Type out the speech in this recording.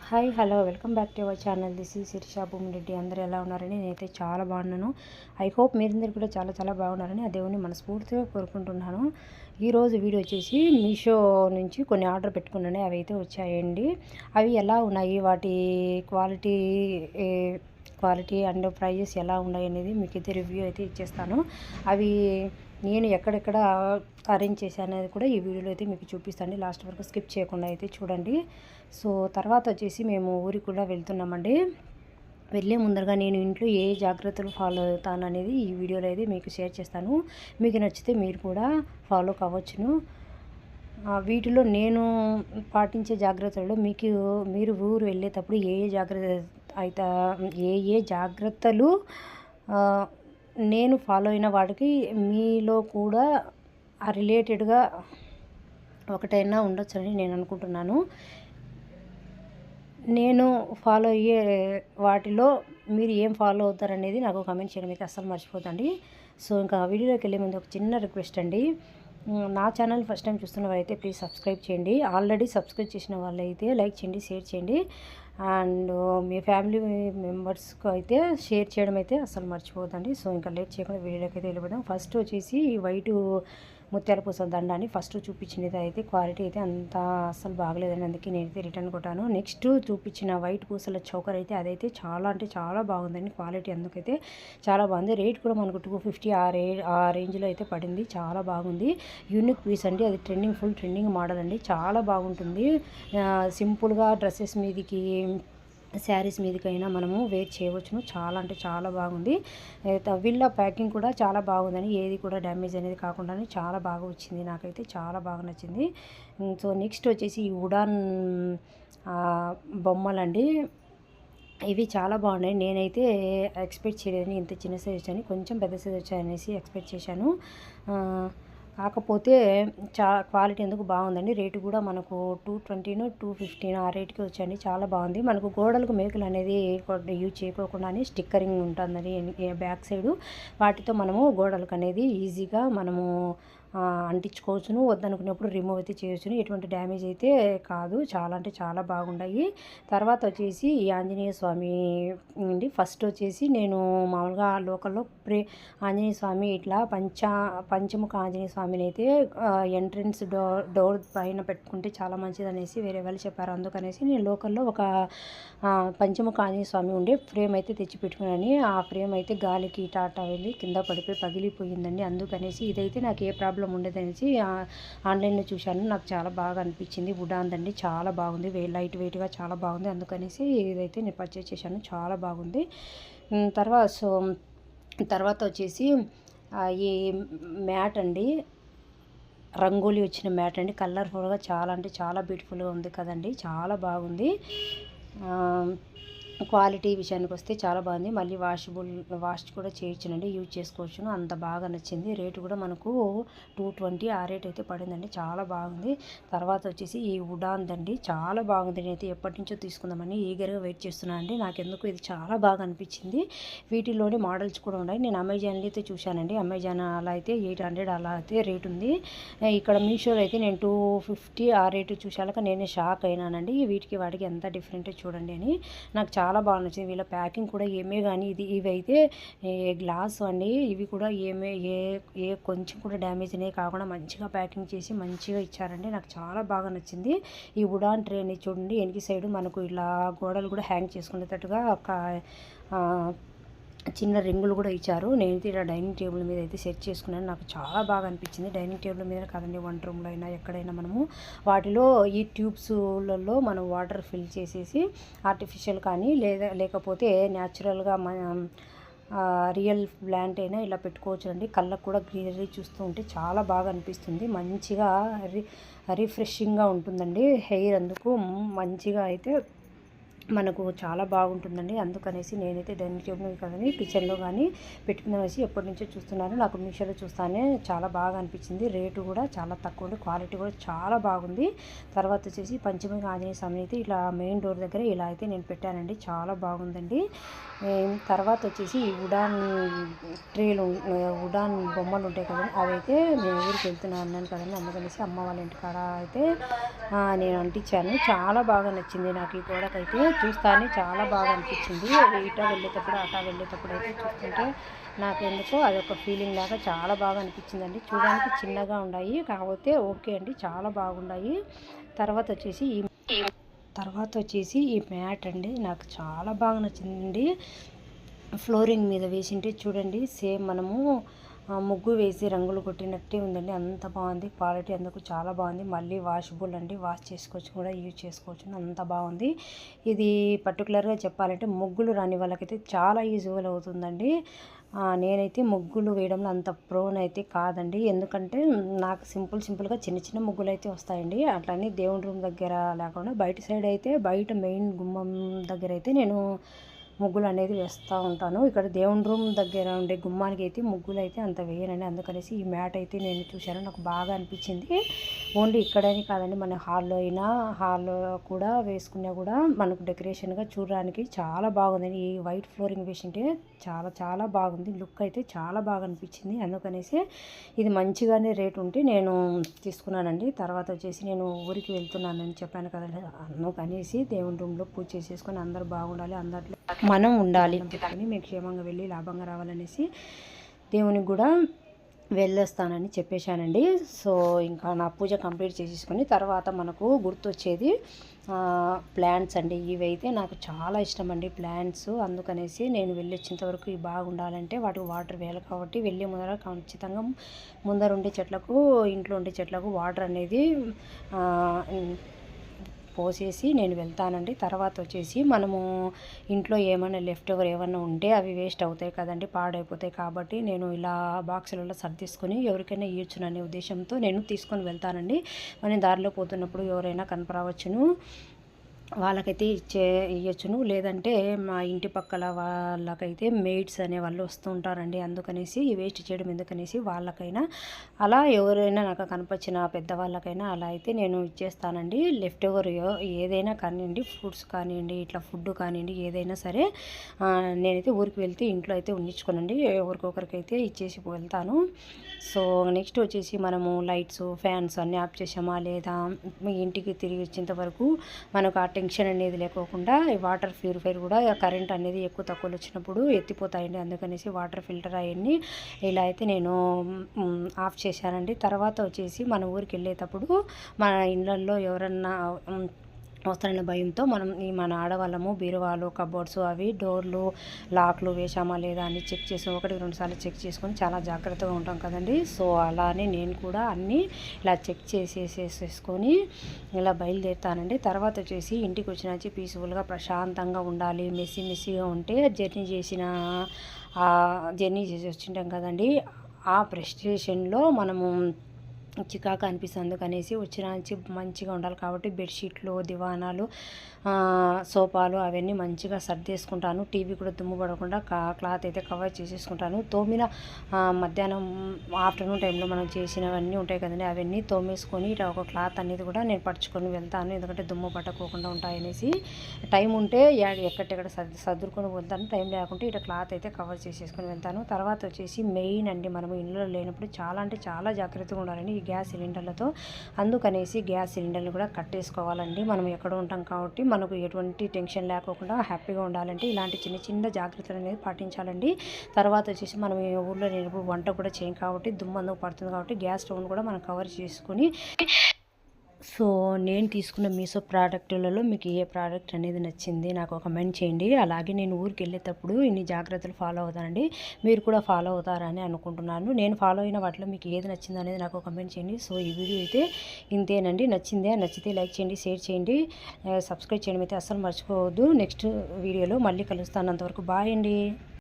Hi hello welcome back to our channel. This is Shirisha Bhumireddy. అందరూ ఎలా ఉన్నారని నేనైతే చాలా బాగున్నాను. ఐ హోప్ మీరందరూ కూడా చాలా చాలా బాగున్నారని ఆ దేవుని మనస్ఫూర్తిగా కోరుకుంటున్నాను. ఈరోజు వీడియో వచ్చేసి మీషో నుంచి కొన్ని ఆర్డర్ పెట్టుకున్నాను, అవి అయితే వచ్చాయండి. అవి ఎలా ఉన్నాయి, వాటి క్వాలిటీ క్వాలిటీ అండ్ ప్రైజెస్ ఎలా ఉన్నాయి అనేది మీకు అయితే రివ్యూ అయితే ఇచ్చేస్తాను. అవి నేను ఎక్కడెక్కడ అరేంజ్ చేశాను అనేది కూడా ఈ వీడియోలో అయితే మీకు చూపిస్తాను. లాస్ట్ వరకు స్కిప్ చేయకుండా అయితే చూడండి. సో తర్వాత వచ్చేసి మేము ఊరికి కూడా వెళ్తున్నామండి. వెళ్ళే ముందరగా నేను ఇంట్లో ఏ జాగ్రత్తలు ఫాలో అవుతాను అనేది ఈ వీడియోలో అయితే మీకు షేర్ చేస్తాను. మీకు నచ్చితే మీరు కూడా ఫాలో కావచ్చును. వీటిలో నేను పాటించే జాగ్రత్తలలో మీరు ఊరు వెళ్ళేటప్పుడు ఏ జాగ్రత్తలు నేను ఫాలో అయిన వాటికి మీలో కూడా రిలేటెడ్గా ఒకటైనా ఉండొచ్చని నేను అనుకుంటున్నాను. నేను ఫాలో అయ్యే వాటిలో మీరు ఏం ఫాలో అవుతారనేది నాకు కామెంట్ చేయడం అయితే అస్సలు మర్చిపోతండి. సో ఇంకా వీడియోలోకి వెళ్ళే ముందు ఒక చిన్న రిక్వెస్ట్ అండి. నా ఛానల్ ఫస్ట్ టైం చూస్తున్న వాళ్ళైతే ప్లీజ్ సబ్స్క్రైబ్ చేయండి. ఆల్రెడీ సబ్స్క్రైబ్ చేసిన వాళ్ళైతే లైక్ చేయండి, షేర్ చేయండి. అండ్ మీ ఫ్యామిలీ మెంబర్స్కి అయితే షేర్ చేయడం అయితే అస్సలు మర్చిపోతండి. సో ఇంకా లేట్ చేయకుండా వీడియోలోకి అయితే వెళ్ళిపోదాం. ఫస్ట్ వచ్చేసి ఈ వైట్ ముత్యాల పూసల దండాన్ని ఫస్ట్ చూపించినది అయితే క్వాలిటీ అయితే అంత అస్సలు బాగలేదని అందుకే నేనైతే రిటర్న్ కొట్టాను. నెక్స్ట్ చూపించిన వైట్ పూసల చౌకర్ అయితే అదైతే చాలా అంటే చాలా బాగుందండి. క్వాలిటీ అందుకైతే చాలా బాగుంది. రేట్ కూడా మనకు 250 ఆ రేంజ్లో అయితే పడింది. చాలా బాగుంది. యూనిక్ పీస్ అండి. అది ఫుల్ ట్రెండింగ్ మోడల్ అండి. చాలా బాగుంటుంది. సింపుల్గా డ్రెస్సెస్ మీదకి, శారీస్ మీదకైనా మనము వేర్ చేయవచ్చును. చాలా అంటే చాలా బాగుంది. వీళ్ళ ప్యాకింగ్ కూడా చాలా బాగుందని, ఏది కూడా డ్యామేజ్ అనేది కాకుండా చాలా బాగా వచ్చింది. నాకైతే చాలా బాగా నచ్చింది. సో నెక్స్ట్ వచ్చేసి ఈ ఉడాన్ బొమ్మలండి. ఇవి చాలా బాగున్నాయి. నేనైతే ఎక్స్పెక్ట్ చేయలేదు ఇంత చిన్న సైజ్ వచ్చాయని, కొంచెం పెద్ద సైజ్ వచ్చాయనేసి ఎక్స్పెక్ట్ చేశాను. కాకపోతే క్వాలిటీ ఎందుకు బాగుందండి. రేటు కూడా మనకు 220 215 ఆ రేటుకి వచ్చండి. చాలా బాగుంది. మనకు గోడలకు మేకులు అనేది యూజ్ చేయకోకుండానే స్టిక్కరింగ్ ఉంటుందని బ్యాక్ సైడు, వాటితో మనము గోడలకు అనేది ఈజీగా మనము అంటించుకోవచ్చును. వద్దనుకున్నప్పుడు రిమూవ్ అయితే చేయొచ్చును. ఎటువంటి డ్యామేజ్ అయితే కాదు. చాలా అంటే చాలా బాగున్నాయి. తర్వాత వచ్చేసి ఈ ఆంజనేయ స్వామి అండి. ఫస్ట్ వచ్చేసి నేను మామూలుగా లోకల్లో ఆంజనేయ స్వామి ఇట్లా పంచముఖ ఆంజనేయ స్వామిని అయితే ఎంట్రన్స్ డోర్ పైన పెట్టుకుంటే చాలా మంచిది అనేసి వేరే వాళ్ళు చెప్పారు. అందుకనేసి నేను లోకల్లో ఒక పంచముఖ ఆంజనేయ స్వామి ఉండే ఫ్రేమ్ అయితే తెచ్చి పెట్టుకున్నాను. ఆ ఫ్రేమ్ అయితే గాలికి టాటా వెళ్ళి కింద పడిపోయి పగిలిపోయిందండి. అందుకనేసి ఇదైతే నాకు ఏ ప్రాబ్లం ఉండేదనేసి ఆన్లైన్లో చూశాను. నాకు చాలా బాగా అనిపించింది. ఉడాన్దండి. చాలా బాగుంది. లైట్ వెయిట్గా చాలా బాగుంది. అందుకనేసి ఇదైతే నేను పర్చేస్ చేశాను. చాలా బాగుంది. తర్వాత వచ్చేసి ఈ మ్యాట్ అండి. రంగోలీ వచ్చిన మ్యాట్ అండి. కలర్ఫుల్గా చాలా అంటే చాలా బ్యూటిఫుల్గా ఉంది కదండి. చాలా బాగుంది. క్వాలిటీ విషయానికి వస్తే చాలా బాగుంది. మళ్ళీ వాష్ కూడా చేయొచ్చునండి, యూజ్ చేసుకోవచ్చును. అంత బాగా నచ్చింది. రేటు కూడా మనకు 220 ఆ రేట్ అయితే పడిందండి. చాలా బాగుంది. తర్వాత వచ్చేసి ఈ ఉడాన్దండి. చాలా బాగుంది. నేనైతే ఎప్పటి నుంచో తీసుకుందామని ఈగర్గా వెయిట్ చేస్తున్నాను అండి. నాకెందుకు ఇది చాలా బాగా అనిపించింది. వీటిలోని మోడల్స్ కూడా ఉన్నాయి. నేను అమెజాన్లో అయితే చూశానండి. అమెజాన్ అలా అయితే 800 అలా అయితే రేట్ ఉంది. ఇక్కడ మీషోలో అయితే నేను 250 ఆ రేటు చూశాక నేనే షాక్ అయినానండి. వీటికి వాటికి ఎంత డిఫరెంట్ చూడండి అని. నాకు చాలా బాగా నచ్చింది. వీళ్ళ ప్యాకింగ్ కూడా ఏమే కానీ ఇవి అయితే గ్లాస్ అండి. ఇవి కూడా ఏ కొంచెం కూడా డ్యామేజ్ అనేవి కాకుండా మంచిగా ప్యాకింగ్ చేసి మంచిగా ఇచ్చారండి. నాకు చాలా బాగా నచ్చింది. ఈ ఉడాన్ ట్రే అనేది చూడండి, వెనక సైడ్ మనకు ఇలా గోడలు కూడా హ్యాంగ్ చేసుకునేటట్టుగా ఒక చిన్న రింగులు కూడా ఇచ్చారు. నేనైతే ఇలా డైనింగ్ టేబుల్ మీద అయితే సెట్ చేసుకున్నాను. నాకు చాలా బాగా అనిపించింది. డైనింగ్ టేబుల్ మీద కాదండి, వంట రూమ్లో అయినా ఎక్కడైనా మనము వాటిలో ఈ ట్యూబ్స్లలో మనం వాటర్ ఫిల్ చేసేసి ఆర్టిఫిషియల్ కానీ లేకపోతే న్యాచురల్గా రియల్ ప్లాంట్ అయినా ఇలా పెట్టుకోవచ్చు అండి. కళ్ళకు కూడా గ్రీనరీ చూస్తూ ఉంటే చాలా బాగా అనిపిస్తుంది. మంచిగా రిఫ్రెషింగ్గా ఉంటుందండి. హెయిర్ అందుకు మంచిగా అయితే మనకు చాలా బాగుంటుందండి. అందుకనేసి నేనైతే డైనింగ్ టేబుల్ కానీ కిచెన్లో కానీ పెట్టుకునేసి ఎప్పటి నుంచో చూస్తున్నాను. నాకు మీషోలో చూస్తానే చాలా బాగా అనిపించింది. రేటు కూడా చాలా తక్కువ ఉంది, క్వాలిటీ కూడా చాలా బాగుంది. తర్వాత వచ్చేసి పంచముఖి ఆంజనేయ స్వామిని అయితే ఇలా మెయిన్ డోర్ దగ్గర ఇలా అయితే నేను పెట్టానండి. చాలా బాగుందండి. తర్వాత వచ్చేసి ఈ వుడాన్ ట్రేలు, వుడాన్ బొమ్మలు ఉంటాయి కదండి, అవి అయితే నేను ఊరికి వెళ్తున్నాను అన్నాను కదండి, అందుకనేసి అమ్మ వాళ్ళ ఇంటికాడ అయితే నేను అంటించాను. చాలా బాగా నచ్చింది నాకు ఈ ప్రోడక్ట్ అయితే. చూస్తానే చాలా బాగా అనిపించింది. ఇటా వెళ్ళేటప్పుడు అటా వెళ్ళేటప్పుడు అయితే చూస్తుంటే నాకు ఎందుకో అదొక ఫీలింగ్ లాగా చాలా బాగా అనిపించిందండి. చూడడానికి చిన్నగా ఉన్నాయి, కాకపోతే ఓకే అండి, చాలా బాగున్నాయి. తర్వాత వచ్చేసి ఈ మ్యాట్ అండి, నాకు చాలా బాగా నచ్చిందండి. ఫ్లోరింగ్ మీద వేసింటే చూడండి, సేమ్ మనము ముగ్గు వేసి రంగులు కొట్టినట్టే ఉందండి. అంత బాగుంది, క్వాలిటీ అందుకు చాలా బాగుంది. మళ్ళీ వాషబుల్ అండి, వాష్ చేసుకోవచ్చు కూడా, యూజ్ చేసుకోవచ్చు, అంత బాగుంది. ఇది పర్టికులర్గా చెప్పాలంటే ముగ్గులు రాని వాళ్ళకైతే చాలా యూజ్ఫుల్ అవుతుందండి. నేనైతే ముగ్గులు వేయడంలో అంత ప్రోన్ అయితే కాదండి, ఎందుకంటే నాకు సింపుల్గా చిన్న చిన్న ముగ్గులు అయితే వస్తాయండి. అట్లని దేవుని రూమ్ దగ్గర లేకుండా బయట సైడ్ అయితే, బయట మెయిన్ గుమ్మం దగ్గర అయితే నేను ముగ్గులు అనేది వేస్తూ ఉంటాను. ఇక్కడ దేవుని రూమ్ దగ్గర ఉండే గుమ్మానికి అయితే ముగ్గులు అయితే అంత వేయనండి. అందుకనేసి ఈ మ్యాట్ అయితే నేను చూశాను, నాకు బాగా అనిపించింది. ఓన్లీ ఇక్కడని కాదండి, మన హాల్లో అయినా, హాల్లో కూడా వేసుకున్నా కూడా మనకు డెకరేషన్గా చూడడానికి చాలా బాగుందండి. ఈ వైట్ ఫ్లోరింగ్ వేసింటే చాలా చాలా బాగుంది, లుక్ అయితే చాలా బాగా అనిపించింది. అందుకనేసి ఇది మంచిగానే రేట్ ఉంటే నేను తీసుకున్నానండి. తర్వాత వచ్చేసి నేను ఊరికి వెళ్తున్నానని చెప్పాను కదండి, అందుకనేసి దేవుని రూమ్లో పూజ చేసేసుకొని అందరూ బాగుండాలి, అందరిలో మనం ఉండాలి అని మేము క్షేమంగా వెళ్ళి లాభంగా రావాలనేసి దేవునికి కూడా వెళ్ళొస్తానని చెప్పేశానండి. సో ఇంకా నా పూజ కంప్లీట్ చేసేసుకొని తర్వాత మనకు గుర్తొచ్చేది ప్లాంట్స్ అండి. ఇవైతే నాకు చాలా ఇష్టం అండి ప్లాంట్స్. అందుకనేసి నేను వెళ్ళి వచ్చేంత వరకు ఇవి బాగుండాలంటే వాటికి వాటర్ వేయాలి కాబట్టి వెళ్ళే ముందర ఖచ్చితంగా ముందర ఉండే చెట్లకు, ఇంట్లో ఉండే చెట్లకు వాటర్ అనేది పోసేసి నేను వెళ్తానండి. తర్వాత వచ్చేసి మనము ఇంట్లో ఏమైనా లెఫ్ట్ ఓవర్ ఏమైనా ఉంటే అవి వేస్ట్ అవుతాయి కదండి, పాడైపోతాయి. కాబట్టి నేను ఇలా బాక్సులలో సర్దిసుకొని ఎవరికైనా ఇవ్వచ్చుననే ఉద్దేశంతో నేను తీసుకొని వెళ్తానండి. మనం దారిలో పోతున్నప్పుడు ఎవరైనా కనపరావచ్చును, వాళ్ళకైతే ఇవ్వచ్చును. లేదంటే మా ఇంటి పక్కల వాళ్ళకైతే మెయిడ్స్ అనే వాళ్ళు వస్తూ ఉంటారండి, అందుకనేసి వేస్ట్ చేయడం ఎందుకనేసి వాళ్ళకైనా అలా ఎవరైనా నాకు కనిపించిన పెద్దవాళ్ళకైనా అలా అయితే నేను ఇచ్చేస్తానండి. లెఫ్ట్ ఓవర్ ఏదైనా కానివ్వండి, ఫ్రూట్స్ కానివ్వండి, ఇట్లా ఫుడ్ కానివ్వండి, ఏదైనా సరే నేనైతే ఊరికి వెళ్తే ఇంట్లో అయితే ఉండించుకోనండి, ఎవరికొకరికైతే ఇచ్చేసి వెళ్తాను. సో నెక్స్ట్ వచ్చేసి మనము లైట్స్, ఫ్యాన్స్ అన్నీ ఆఫ్ చేసామా లేదా, మీ ఇంటికి తిరిగి వచ్చేంత వరకు మనకు ఆ టెన్షన్ అనేది లేకోకుండా ఈ వాటర్ ప్యూరిఫైర్ కూడా కరెంట్ అనేది ఎక్కువ తక్కువలో వచ్చినప్పుడు ఎత్తిపోతాయండి. అందుకనేసి వాటర్ ఫిల్టర్ అవన్నీ ఇలా అయితే నేను ఆఫ్ చేశానండి. తర్వాత వచ్చేసి మన ఊరికి వెళ్ళేటప్పుడు మన ఇళ్ళల్లో ఎవరన్నా వస్తారన్న భయంతో మన ఆడవాళ్ళము బీరువాలు, కబోర్డ్స్, అవి డోర్లు, లాక్లు వేసామా లేదా అని చెక్ చేసి 1-2 సార్లు చెక్ చేసుకొని చాలా జాగ్రత్తగా ఉంటాం కదండి. సో అలానే నేను కూడా అన్నీ ఇలా చెక్ చేసేసుకొని ఇలా బయలుదేరుతానండి. తర్వాత వచ్చేసి ఇంటికి వచ్చినాచి పీస్ఫుల్గా ప్రశాంతంగా ఉండాలి. మెస్సీగా ఉంటే జర్నీ చేసి వచ్చింటాం కదండి, ఆ ఫ్రస్ట్రేషన్లో మనము చికాకు అనిపిస్తుంది. అందుకనేసి వచ్చిన నుంచి మంచిగా ఉండాలి కాబట్టి బెడ్షీట్లు, దివానాలు, సోఫాలు అవన్నీ మంచిగా సర్దేసుకుంటాను. టీవీ కూడా దుమ్ము పడకుండా క్లాత్ అయితే కవర్ చేసేసుకుంటాను. తోమిన మధ్యాహ్నం ఆఫ్టర్నూన్ టైంలో మనం చేసినవన్నీ ఉంటాయి కదండి, అవన్నీ తోమేసుకొని ఇట్లా ఒక క్లాత్ అనేది కూడా నేను పరుచుకొని వెళ్తాను, ఎందుకంటే దుమ్ము పట్టకోకుండా ఉంటాయనేసి. టైం ఉంటే ఎక్కడెక్కడ సర్దుకొని వెళ్తాను, టైం లేకుంటే ఇట్లా క్లాత్ అయితే కవర్ చేసేసుకొని వెళ్తాను. తర్వాత వచ్చేసి మెయిన్ అండి, మనము ఇళ్ళలో లేనప్పుడు చాలా అంటే చాలా జాగ్రత్తగా ఉండాలండి ఈ గ్యాస్ సిలిండర్లతో. అందుకనేసి గ్యాస్ సిలిండర్లు కూడా కట్టేసుకోవాలండి. మనం ఎక్కడ ఉంటాం కాబట్టి మనకు ఎటువంటి టెన్షన్ లేకోకుండా హ్యాపీగా ఉండాలంటే ఇలాంటి చిన్న జాగ్రత్తలు అనేది పాటించాలండి. తర్వాత వచ్చేసి మనం ఊళ్ళో లేనప్పుడు వంట కూడా చేయం కాబట్టి దుమ్ము అందుకు పడుతుంది కాబట్టి గ్యాస్ స్టవ్ను కూడా మనం కవర్ చేసుకొని. సో నేను తీసుకున్న మీషో ప్రోడక్టులలో మీకు ఏ ప్రోడక్ట్ అనేది నచ్చింది నాకు కమెంట్ చేయండి. అలాగే నేను ఊరికి వెళ్ళేటప్పుడు ఇన్ని జాగ్రత్తలు ఫాలో అవుతానండి, మీరు కూడా ఫాలో అవుతారని అనుకుంటున్నాను. నేను ఫాలో అయిన వాటిలో మీకు ఏది నచ్చింది అనేది నాకు కమెంట్ చేయండి. సో ఈ వీడియో అయితే ఇంతేనండి. నచ్చితే లైక్ చేయండి, షేర్ చేయండి, సబ్స్క్రైబ్ చేయడం అయితే అస్సలు మర్చిపోవద్దు. నెక్స్ట్ వీడియోలో మళ్ళీ కలుస్తాను, అంతవరకు బాయ్ అండి.